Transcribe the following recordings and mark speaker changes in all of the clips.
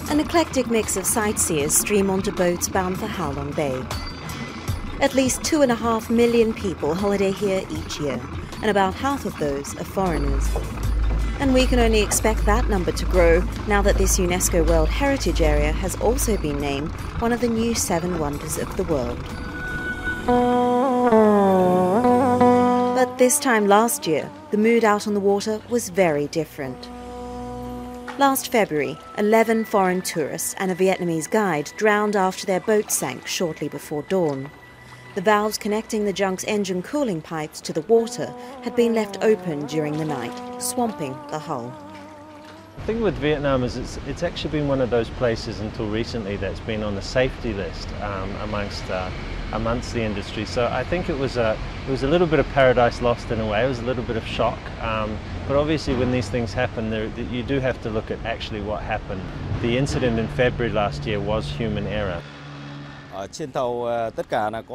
Speaker 1: An eclectic mix of sightseers stream onto boats bound for Halong Bay. At least 2.5 million people holiday here each year, and about half of those are foreigners. And we can only expect that number to grow now that this UNESCO World Heritage Area has also been named one of the new 7 wonders of the world. But this time last year, the mood out on the water was very different. Last February, 11 foreign tourists and a Vietnamese guide drowned after their boat sank shortly before dawn. The valves connecting the junk's engine cooling pipes to the water had been left open during the night, swamping the hull.
Speaker 2: The thing with Vietnam is it's actually been one of those places until recently that's been on the safety list amongst the industry. So I think it was a little bit of paradise lost in a way. It was a little bit of shock. But obviously when these things happen, you do have to look at actually what happened. The incident in February last year was human error.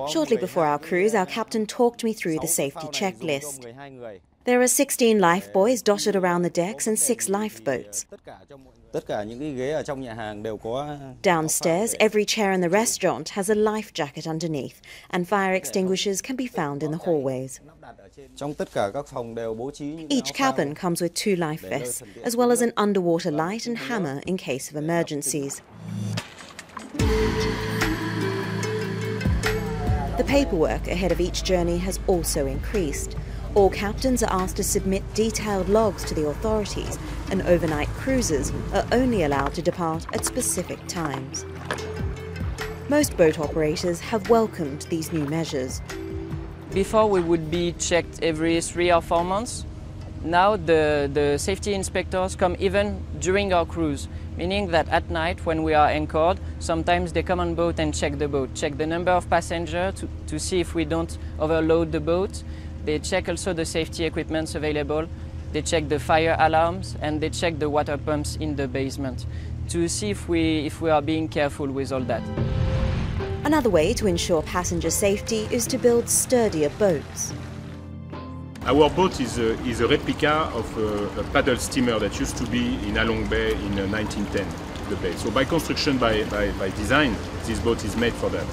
Speaker 1: Shortly before our cruise, our captain talked me through the safety checklist. There are 16 lifebuoys dotted around the decks and 6 lifeboats. Downstairs, every chair in the restaurant has a life jacket underneath, and fire extinguishers can be found in the hallways. Each cabin comes with 2 life vests, as well as an underwater light and hammer in case of emergencies. The paperwork ahead of each journey has also increased. All captains are asked to submit detailed logs to the authorities, and overnight cruises are only allowed to depart at specific times. Most boat operators have welcomed these new measures.
Speaker 3: Before we would be checked every 3 or 4 months. Now the safety inspectors come even during our cruise, meaning that at night when we are anchored, sometimes they come on boat and check the boat, check the number of passengers to see if we don't overload the boat. They check also the safety equipment available, they check the fire alarms, and they check the water pumps in the basement to see if we are being careful with all that.
Speaker 1: Another way to ensure passenger safety is to build sturdier boats.
Speaker 4: Our boat is a replica of a paddle steamer that used to be in Halong Bay in 1910, the bay. So by construction, by design, this boat is made for that.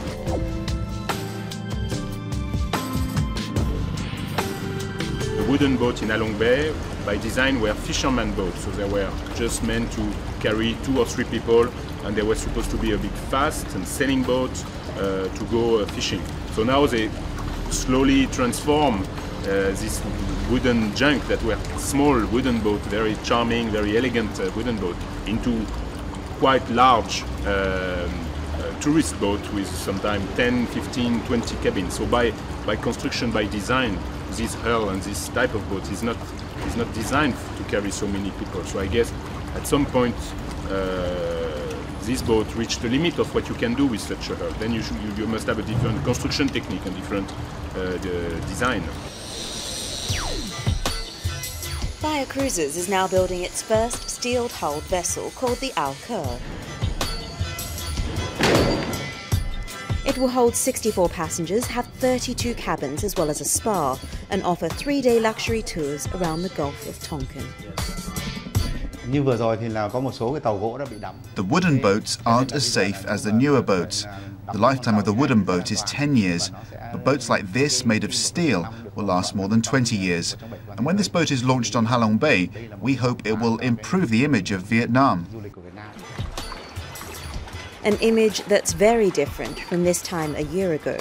Speaker 4: The wooden boat in Halong Bay, by design, were fisherman boats. So they were just meant to carry 2 or 3 people, and they were supposed to be a bit fast and sailing boat to go fishing. So now they slowly transform this wooden junk that were small wooden boat, very charming, very elegant wooden boat, into quite large tourist boat with sometimes 10, 15, 20 cabins. So by construction, by design, this hull and this type of boat is not designed to carry so many people. So I guess at some point this boat reached the limit of what you can do with such a hull. Then you must have a different construction technique and different design.
Speaker 1: Bhaya Cruises is now building its first steel-hulled vessel called the Alcur. It will hold 64 passengers, have 32 cabins as well as a spa, and offer 3-day luxury tours around the Gulf of Tonkin.
Speaker 5: The wooden boats aren't as safe as the newer boats. The lifetime of the wooden boat is 10 years, but boats like this, made of steel, will last more than 20 years. And when this boat is launched on Halong Bay, we hope it will improve the image of Vietnam.
Speaker 1: An image that's very different from this time a year ago.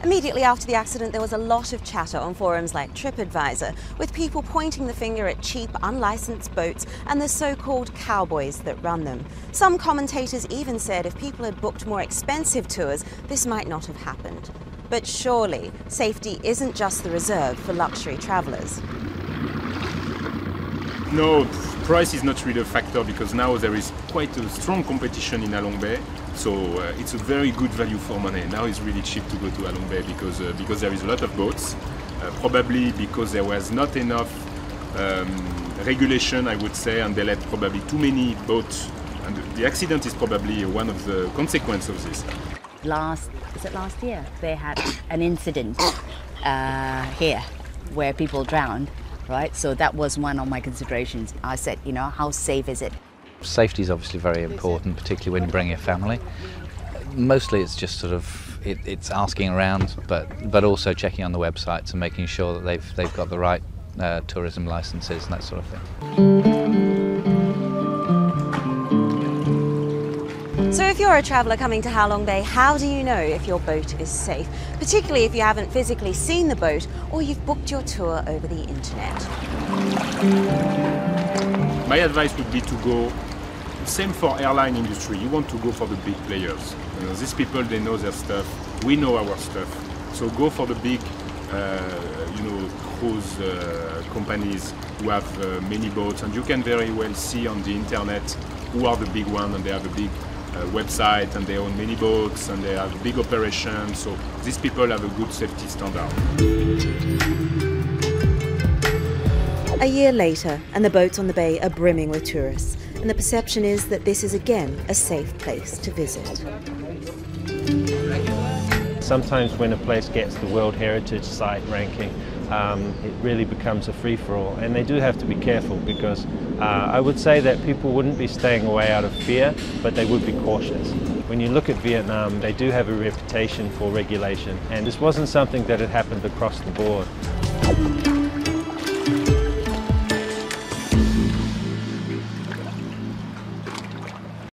Speaker 1: Immediately after the accident, there was a lot of chatter on forums like TripAdvisor, with people pointing the finger at cheap, unlicensed boats and the so-called cowboys that run them. Some commentators even said if people had booked more expensive tours, this might not have happened. But surely, safety isn't just the reserve for luxury travellers.
Speaker 4: No, price is not really a factor because now there is quite a strong competition in Halong Bay. So it's a very good value for money. Now it's really cheap to go to Halong Bay because there is a lot of boats. Probably because there was not enough regulation, I would say, and they let probably too many boats. And the accident is probably one of the consequences of this.
Speaker 6: Last year? They had an incident here where people drowned, right? So that was one of my considerations. I said, you know, how safe is it?
Speaker 7: Safety is obviously very important, particularly when you bring your family. Mostly it's just sort of, it's asking around, but also checking on the websites and making sure that they've got the right tourism licenses and that sort of thing.
Speaker 1: So if you're a traveller coming to Halong Bay, how do you know if your boat is safe? Particularly if you haven't physically seen the boat or you've booked your tour over the internet.
Speaker 4: My advice would be to go, same for airline industry, you want to go for the big players. You know, these people, they know their stuff, we know our stuff. So go for the big cruise companies who have many boats, and you can very well see on the internet who are the big ones, and they have a big website, and they own many boats, and they have big operations. So these people have a good safety standard.
Speaker 1: A year later, and the boats on the bay are brimming with tourists, and the perception is that this is again a safe place to visit.
Speaker 2: Sometimes when a place gets the World Heritage Site ranking, it really becomes a free-for-all, and they do have to be careful, because I would say that people wouldn't be staying away out of fear, but they would be cautious. When you look at Vietnam, they do have a reputation for regulation, and this wasn't something that had happened across the board.